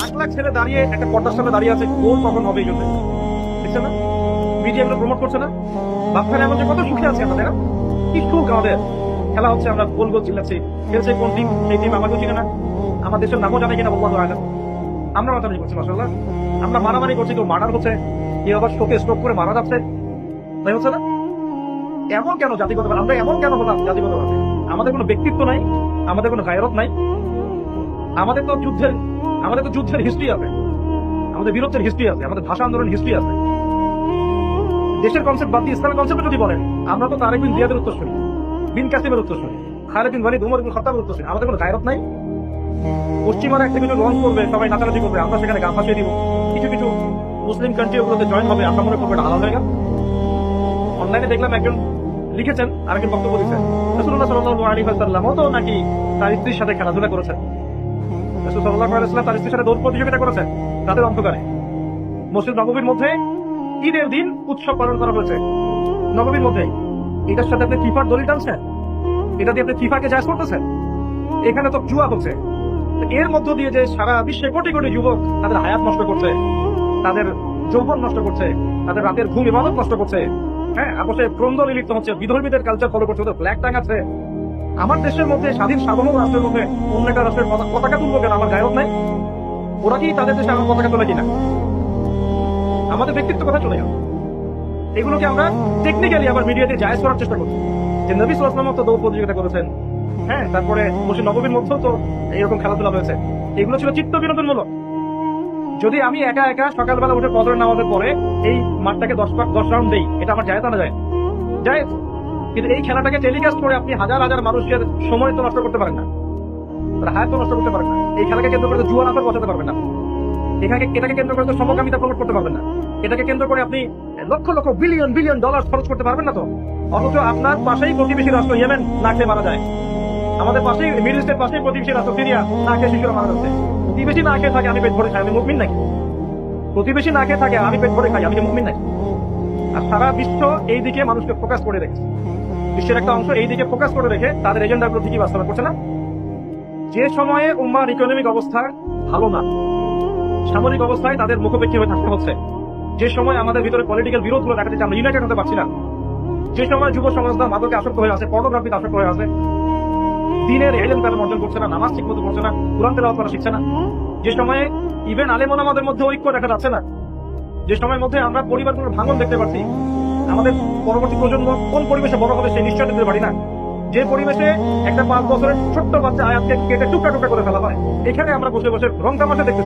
লাখ লাখ ছেলে দাঁড়িয়ে একটা পর্দার সামনে দাঁড়িয়ে আছে, গোল কখন হবে এই জন্য। দেখছেন না, মিডিয়া এগুলো প্রমোট করছে না? বাচ্চারা এমন যে কত সুখে আছে আমরা, তাই না? কি সুখ আমাদের। খেলা হচ্ছে, আমরা গোল গোল চিল্লাচ্ছি, খেলছে কোন টিম, সেই টিম আমাকেও চিনে না, আমার দেশের নামও জানে কিনা বলবো হয় না। আমরা মাতামারি করছি, মাশাআল্লাহ। আমরা মারামারি করছি, কেউ মার্ডার হচ্ছে, কেউ আবার শোকে স্ট্রোক করে মারা যাচ্ছে, তাই হচ্ছে না? এমন কেন জাতিগত? আমরা এমন কেন হলাম জাতিগতভাবে? আমাদের কোনো ব্যক্তিত্ব নাই, আমাদের কোনো গায়রত নাই। আমাদের তো যুদ্ধের হিস্ট্রি আছে, আমাদের বীরত্বের হিস্ট্রি আছে, আমাদের ভাষা আন্দোলনের হিস্ট্রি আছে। দেশের কনসেপ্ট বাদ দিয়ে ইসলামের কনসেপ্ট যদি বলেন, আমরা তো তারেক বিন জিয়াদের উত্তর শুনি, বিন কাসিমের উত্তর শুনি, খালেদ বিন ওয়ালিদ, উমর বিন খাত্তাবের উত্তর শুনি। আমাদের কোনো গায়রত নাই। পশ্চিমারা একটা কিছু লঞ্চ করবে, সবাই নাচানাচি করবে, আমরা সেখানে গা ফাঁসিয়ে দিব। কিছু কিছু মুসলিম কান্ট্রি ওগুলোতে জয়েন হবে, আমরা মনে করবো এটা হালাল হয়ে গেল। অনলাইনে দেখলাম একজন লিখেছেন, আরেকজন বক্তব্য দিচ্ছেন, রাসূলুল্লাহ সাল্লাল্লাহু আলাইহি ওয়াসাল্লামও তো নাকি তার স্ত্রীর সাথে খেলাধুলা করেছেন। রাসূল সাল্লাল্লাহু আলাইহি ওয়াসাল্লাম তার স্ত্রীর সাথে দৌড় প্রতিযোগিতা করেছেন রাতের অন্ধকারে। মসজিদ নববীর মধ্যে ঈদের দিন উৎসব পালন করা হয়েছে নববীর মধ্যে। এটার সাথে আপনি ফিফার দলিল টানছেন, এটা দিয়ে আপনি ফিফাকে জায়েজ করতেছেন। এখানে তো জুয়া হচ্ছে। এর মধ্য দিয়ে যে সারা বিশ্বে কোটি কোটি যুবক তাদের হায়াত নষ্ট করছে, তাদের যৌবন নষ্ট করছে, তাদের রাতের ঘুম ইবাদত নষ্ট করছে, হ্যাঁ, আপসে ক্রন্দন লিপ্ত হচ্ছে, বিধর্মীদের কালচার ফলো করছে, ওদের ফ্ল্যাগ টাঙাচ্ছে। আমার দেশের মধ্যে, স্বাধীন সার্বভৌম রাষ্ট্রের মধ্যে অন্য একটা রাষ্ট্রের পতাকা তুলবো কেন? আমার গায়ক নাই? ওরা কি তাদের দেশে আমার পতাকা তোলে কিনা? আমাদের ব্যক্তিত্ব কথা চলে গেল। এগুলোকে আমরা টেকনিক্যালি আবার মিডিয়াতে জায়েজ করার চেষ্টা করছি, যে নবী সাল্লাল্লাহু আলাইহি ওয়াসাল্লাম তো দৌড় প্রতিযোগিতা করেছেন, হ্যাঁ, তারপরে মসজিদ নববীর মধ্যেও তো এরকম খেলাধুলা হয়েছে। এগুলো ছিল চিত্ত বিনোদনমূলক। যদি আমি একা একা সকালবেলা উঠে ফজরের নামাজের পরে এই মাঠটাকে 10 রাউন্ড দেই, এটা আমার জায়েজ না যায়? জায়েজ। কিন্তু এই খেলাটাকে টেলিকাস্ট করে আপনি হাজার হাজার মানুষের সময় তো নষ্ট করতে পারেন না, তার হায়াত তো নষ্ট করতে পারেন না। এই খেলাকে কেন্দ্র করে জুয়া নাটক বসাতে পারবেন না, এটাকে কেন্দ্র করে তো সমকামিতা প্রমোট করতে পারবেন না, এটাকে কেন্দ্র করে আপনি lakh lakh billion billion dollar খরচ করতে পারবেন না। তো অথচ আপনার পাশেই প্রতিবেশী রাষ্ট্র ইয়েমেন না খেয়ে মারা যায়, আমাদের পাশেই মিডল ইস্টের পাশেই প্রতিবেশী রাষ্ট্র সিরিয়া না খেয়ে শিশুরা মারা যাচ্ছে। প্রতিবেশী না খেয়ে থাকে, আমি পেট ভরে খাই, আমি মুমিন নাকি? প্রতিবেশী না খেয়ে থাকে, আমি পেট ভরে খাই, আমি কি মুমিন নাকি? আর সারা বিশ্ব এই দিকে মানুষকে ফোকাস করে রেখেছে, বিশ্বের একটা অংশ এই দিকে ফোকাস করে রেখে তাদের এজেন্ডাগুলো ঠিকই বাস্তবায়ন করছে না। যে সময়ে উম্মাহর ইকোনমিক অবস্থা ভালো না, সামরিক অবস্থায় তাদের মুখোপেক্ষী হয়ে থাকতে হচ্ছে, যে সময় আমাদের ভিতরে পলিটিক্যাল বিরোধগুলো দেখা যাচ্ছে, আমরা ইউনাইটেড হতে পারছি না, যে সময় যুব সমাজরা মাদকে আসক্ত হয়ে আছে, পর্নোগ্রাফিতে আসক্ত হয়ে আছে, দিনের ইলম তারা অর্জন করছে না, নামাজ ঠিক মতো করছে না, কুরআন তেলাওয়াত করা শিখছে না, যে সময়ে ইভেন আলেম ওলামাদের মধ্যে ঐক্য দেখা যাচ্ছে না, যে সময়ের মধ্যে আমরা পরিবারগুলোর ভাঙন দেখতে পাচ্ছি, আমাদের পরবর্তী প্রজন্ম কোন পরিবেশে বড় হবে সেই নিশ্চয় দিতে পারি না, যে পরিবেশে একটা 5 বছরের ছোট্ট বাচ্চা আয়াতকে কেটে টুকরা টুকরা করে ফেলা হয়, এখানে আমরা বসে বসে রং তামাশা দেখতে